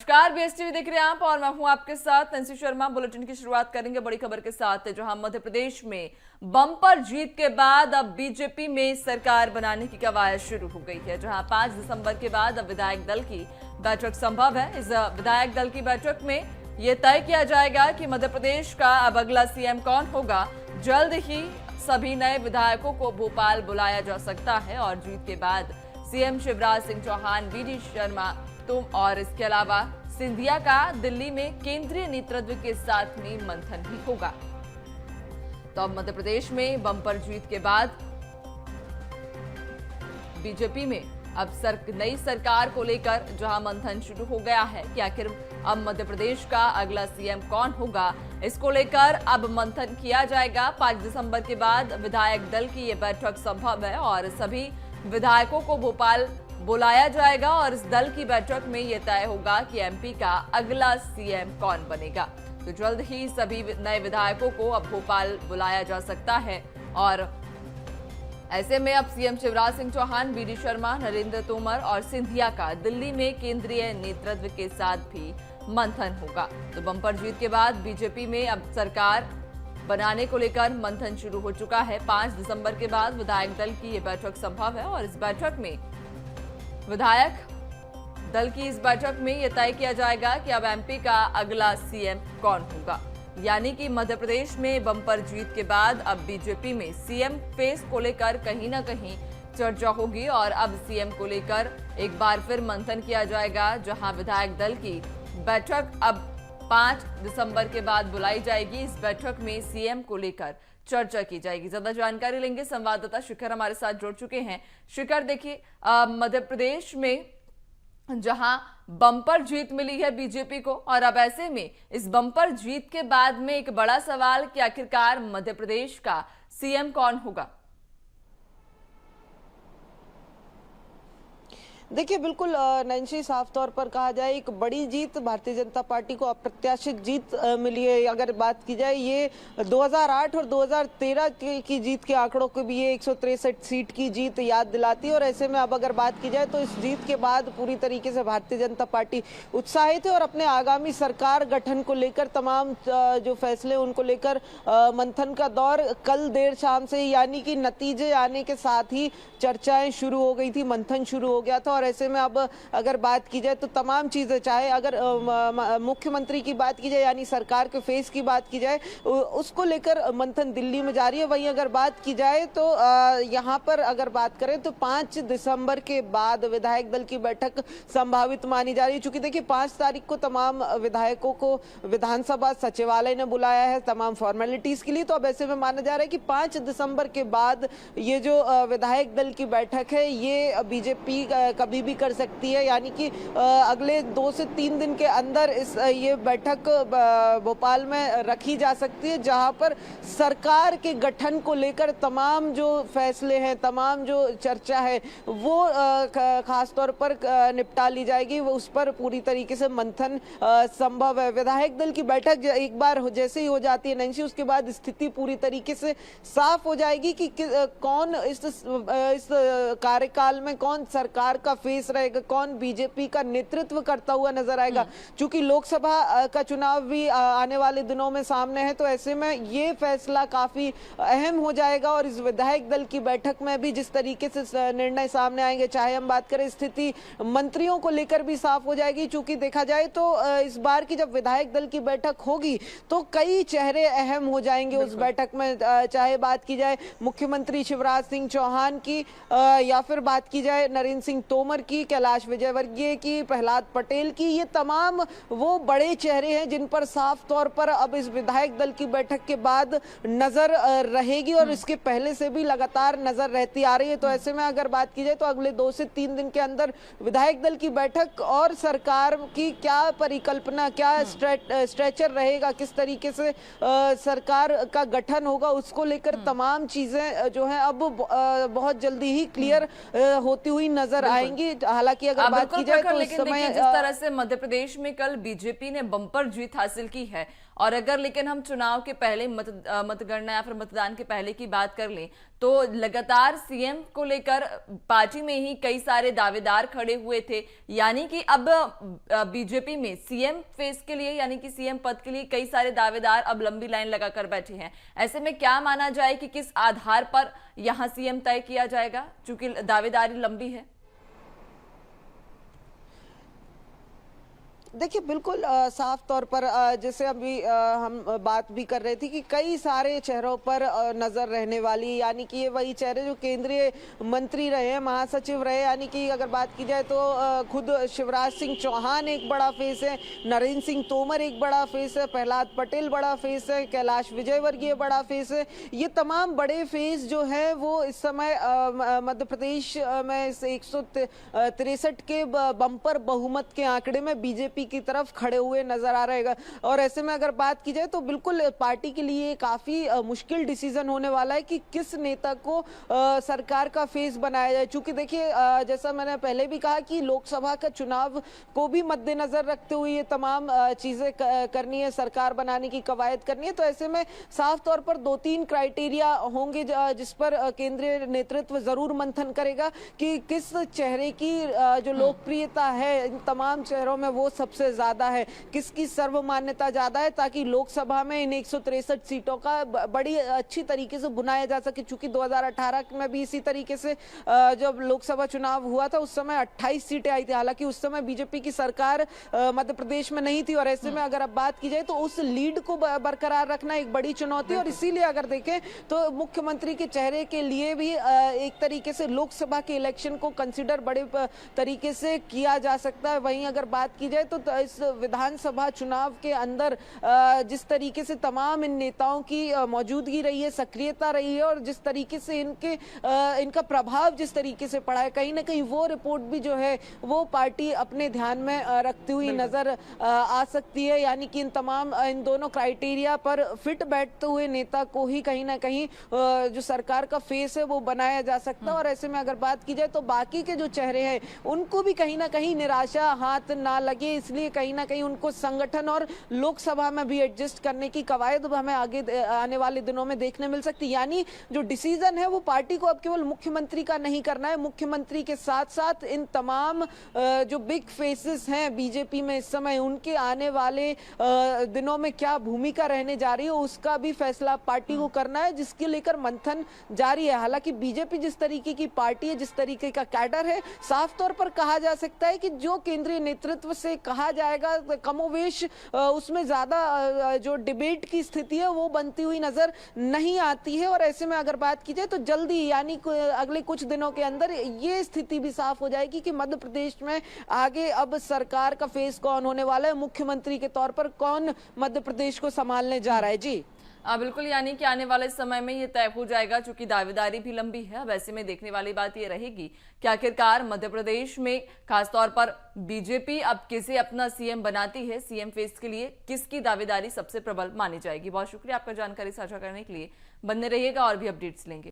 नमस्कार, बीएसटीवी देख रहे हैं आप और मैं हूं आपके साथ नैन्सी शर्मा। बुलेटिन की शुरुआत करेंगे बड़ी खबर के साथ, जहां मध्य प्रदेश में बम्पर जीत के बाद अब बीजेपी में सरकार बनाने की कवायद शुरू हो गई है, जहां 5 दिसंबर के बाद अब विधायक दल की बैठक संभव है। इस विधायक दल की बैठक में यह तय किया जाएगा कि मध्य प्रदेश का अब अगला सीएम कौन होगा। जल्द ही सभी नए विधायकों को भोपाल बुलाया जा सकता है और जीत के बाद CM Shivraj Singh Chouhan, V D Sharma और इसके अलावा सिंधिया का दिल्ली में केंद्रीय नेतृत्व के साथ में मंथन भी होगा। तो अब मध्य प्रदेश में बम्पर जीत के बाद बीजेपी में अब नई सरकार को लेकर जहां मंथन शुरू हो गया है कि आखिर अब मध्य प्रदेश का अगला सीएम कौन होगा, इसको लेकर अब मंथन किया जाएगा। 5 दिसंबर के बाद विधायक दल की यह बैठक संभव है और सभी विधायकों को भोपाल बुलाया जाएगा और इस दल की बैठक में यह तय होगा कि एमपी का अगला सीएम कौन बनेगा। तो जल्द ही सभी नए विधायकों को अब भोपाल बुलाया जा सकता है और ऐसे में अब CM Shivraj Singh Chouhan, V D Sharma, Narendra Tomar और सिंधिया का दिल्ली में केंद्रीय नेतृत्व के साथ भी मंथन होगा। तो बम्पर जीत के बाद बीजेपी में अब सरकार बनाने को लेकर मंथन शुरू हो चुका है। 5 दिसंबर के बाद विधायक दल की यह बैठक संभव है और इस बैठक में विधायक दल की इस बैठक में यह तय किया जाएगा कि अब एमपी का अगला सीएम कौन होगा। यानी कि मध्य प्रदेश में बम्पर जीत के बाद अब बीजेपी में सीएम फेस को लेकर कहीं ना कहीं चर्चा होगी और अब सीएम को लेकर एक बार फिर मंथन किया जाएगा, जहां विधायक दल की बैठक अब 5 दिसंबर के बाद बुलाई जाएगी। इस बैठक में सीएम को लेकर चर्चा की जाएगी। ज्यादा जानकारी लेंगे, संवाददाता शिखर हमारे साथ जुड़ चुके हैं। शिखर, देखिए मध्य प्रदेश में जहां बम्पर जीत मिली है बीजेपी को और अब ऐसे में इस बम्पर जीत के बाद में एक बड़ा सवाल कि आखिरकार मध्य प्रदेश का सीएम कौन होगा। देखिए, बिल्कुल नैन्सी, साफ तौर पर कहा जाए एक बड़ी जीत भारतीय जनता पार्टी को अप्रत्याशित जीत मिली है। अगर बात की जाए ये 2008 और 2013 की जीत के आंकड़ों को भी ये 163 सीट की जीत याद दिलाती है और ऐसे में अब अगर बात की जाए तो इस जीत के बाद पूरी तरीके से भारतीय जनता पार्टी उत्साहित है और अपने आगामी सरकार गठन को लेकर तमाम जो फैसले उनको लेकर मंथन का दौर कल देर शाम से, यानी कि नतीजे आने के साथ ही चर्चाएं शुरू हो गई थी, मंथन शुरू हो गया था। और ऐसे में अब अगर बात की जाए तो तमाम चीजें, चाहे अगर मुख्यमंत्री की बात की जाए यानी सरकार के फेस की बात की जाए, उसको लेकर मंथन दिल्ली में जारी है। वहीं अगर बात की जाए तो यहाँ पर अगर बात करें तो 5 दिसंबर के बाद विधायक दल की बैठक संभावित मानी जा रही है। चूंकि देखिए 5 तारीख को तमाम विधायकों को विधानसभा सचिवालय ने बुलाया है तमाम फॉर्मेलिटीज के लिए, तो अब ऐसे में माना जा रहा है कि 5 दिसंबर के बाद ये जो विधायक दल की बैठक है ये बीजेपी कभी भी कर सकती है, यानी कि अगले 2 से 3 दिन के अंदर ये बैठक भोपाल में रखी जा सकती है, जहां पर सरकार के गठन को लेकर तमाम जो फैसले हैं, तमाम जो चर्चा है वो खास तौर पर निपटा ली जाएगी। वो उस पर पूरी तरीके से मंथन संभव है। विधायक दल की बैठक एक बार जैसे ही हो जाती है नैन्सी, उसके बाद स्थिति पूरी तरीके से साफ हो जाएगी कि कौन इस कार्यकाल में कौन सरकार का फेस रहेगा, कौन बीजेपी का नेतृत्व करता हुआ नजर आएगा। चूंकि लोकसभा का चुनाव भी आने वाले दिनों में सामने है, तो ऐसे में ये फैसला काफी अहम हो जाएगा और इस विधायक दल की बैठक में भी जिस तरीके से निर्णय सामने आएंगे, चाहे हम बात करें स्थिति मंत्रियों को लेकर भी साफ हो जाएगी। चूंकि देखा जाए तो इस बार की जब विधायक दल की बैठक होगी तो कई चेहरे अहम हो जाएंगे उस बैठक में, चाहे बात की जाए मुख्यमंत्री शिवराज सिंह चौहान की या फिर बात की जाए नरेंद्र सिंह तोमर की, कैलाश विजयवर्गीय की, प्रहलाद पटेल की। ये तमाम वो बड़े चेहरे हैं जिन पर साफ तौर पर अब इस विधायक दल की बैठक के बाद नजर रहेगी और इसके पहले से भी लगातार नजर रहती आ रही है। तो ऐसे में अगर बात की जाए तो अगले 2 से 3 दिन के अंदर विधायक दल की बैठक और सरकार की क्या परिकल्पना, क्या स्ट्रेचर रहेगा, किस तरीके से सरकार का गठन होगा, उसको लेकर तमाम चीजें जो है अब बहुत जल्दी ही क्लियर होती हुई नजर आएंगी। होंगी। हालांकि अगर बात की जाए तो इस लेकिन समय जिस तरह से मध्य प्रदेश में कल बीजेपी ने बम्पर जीत हासिल की है, और अगर लेकिन हम चुनाव के पहले मतगणना या फिर मतदान के पहले की बात कर लें तो लगातार सीएम को लेकर पार्टी में ही कई सारे दावेदार खड़े हुए थे, यानी कि अब बीजेपी में सीएम फेस के लिए यानी कि सीएम पद के लिए कई सारे दावेदार अब लंबी लाइन लगाकर बैठे हैं। ऐसे में क्या माना जाए कि किस आधार पर यहां सीएम तय किया जाएगा, चूंकि दावेदारी लंबी है? देखिए बिल्कुल साफ तौर पर जैसे अभी हम बात भी कर रहे थे कि कई सारे चेहरों पर नजर रहने वाली, यानी कि ये वही चेहरे जो केंद्रीय मंत्री रहे हैं, महासचिव रहे, यानी कि अगर बात की जाए तो खुद शिवराज सिंह चौहान एक बड़ा फेस है, नरेंद्र सिंह तोमर एक बड़ा फेस है, प्रहलाद पटेल बड़ा फेस है, कैलाश विजयवर्गीय बड़ा फेस है। ये तमाम बड़े फेस जो है वो इस समय मध्य प्रदेश में 163 के बम्पर बहुमत के आंकड़े में बीजेपी की तरफ खड़े हुए नजर आ रहेगा। और ऐसे में अगर बात की जाए तो बिल्कुल पार्टी के लिए काफी मुश्किल डिसीजन होने वाला है कि किस नेता को सरकार का फेस बनाया जाए। चूंकि देखिए जैसा मैंने पहले भी कहा कि लोकसभा का चुनाव को भी मद्देनजर रखते हुए ये तमाम चीजें करनी है, सरकार बनाने की कवायद करनी है। तो ऐसे में साफ तौर पर 2-3 क्राइटेरिया होंगे जिस पर केंद्रीय नेतृत्व जरूर मंथन करेगा कि किस चेहरे की जो लोकप्रियता है इन तमाम चेहरों में वो सबसे ज्यादा है, किसकी सर्वमान्यता ज्यादा है, ताकि लोकसभा में इन 163 सीटों का बड़ी अच्छी तरीके से बुनाया जा सके। चूंकि 2018 में भी इसी तरीके से जब लोकसभा चुनाव हुआ था उस समय 28 सीटें आई थी, हालांकि उस समय बीजेपी की सरकार मध्य प्रदेश में नहीं थी। और ऐसे में अगर अब बात की जाए तो उस लीड को बरकरार रखना एक बड़ी चुनौती, और इसीलिए अगर देखें तो मुख्यमंत्री के चेहरे के लिए भी एक तरीके से लोकसभा के इलेक्शन को कंसिडर बड़े तरीके से किया जा सकता है। वहीं अगर बात की जाए तो इस विधानसभा चुनाव के अंदर जिस तरीके से तमाम इन नेताओं की मौजूदगी रही है, सक्रियता रही है, और जिस तरीके से इनका प्रभाव जिस तरीके से पड़ा है, कहीं ना कहीं वो रिपोर्ट भी जो है वो पार्टी अपने ध्यान में रखती हुई नजर आ सकती है। यानी कि इन दोनों क्राइटेरिया पर फिट बैठते हुए नेता को ही कहीं ना कहीं जो सरकार का फेस है वो बनाया जा सकता है। और ऐसे में अगर बात की जाए तो बाकी के जो चेहरे हैं उनको भी कहीं ना कहीं निराशा हाथ ना लगे, इसलिए कहीं ना कहीं उनको संगठन और लोकसभा में भी एडजस्ट करने की कवायद हमें आगे आने वाले दिनों में देखने मिल सकती है। यानी जो डिसीजन है वो पार्टी को अब केवल मुख्यमंत्री का नहीं करना है, मुख्यमंत्री के साथ साथ इन तमाम जो बिग फेसेस हैं बीजेपी में इस समय उनके आने वाले दिनों में क्या भूमिका रहने जा रही है उसका भी फैसला पार्टी को करना है, जिसके लेकर मंथन जारी है। हालांकि बीजेपी जिस तरीके की पार्टी है, जिस तरीके का कैडर है, साफ तौर पर कहा जा सकता है कि जो केंद्रीय नेतृत्व से कहा जाएगा कमोवेश उसमें ज्यादा जो डिबेट की स्थिति है वो बनती हुई नजर नहीं आती है। और ऐसे में अगर बात की जाए तो जल्दी यानी अगले कुछ दिनों के अंदर ये स्थिति भी साफ हो जाएगी कि मध्य प्रदेश में आगे अब सरकार का फेस कौन होने वाला है, मुख्यमंत्री के तौर पर कौन मध्य प्रदेश को संभालने जा रहा है। जी बिल्कुल, यानी कि आने वाले समय में ये तय हो जाएगा, चूंकि दावेदारी भी लंबी है। अब ऐसे में देखने वाली बात ये रहेगी कि आखिरकार मध्य प्रदेश में खासतौर पर बीजेपी अब किसे अपना सीएम बनाती है, सीएम फेस के लिए किसकी दावेदारी सबसे प्रबल मानी जाएगी। बहुत शुक्रिया आपका जानकारी साझा करने के लिए। बने रहिएगा और भी अपडेट्स लेंगे।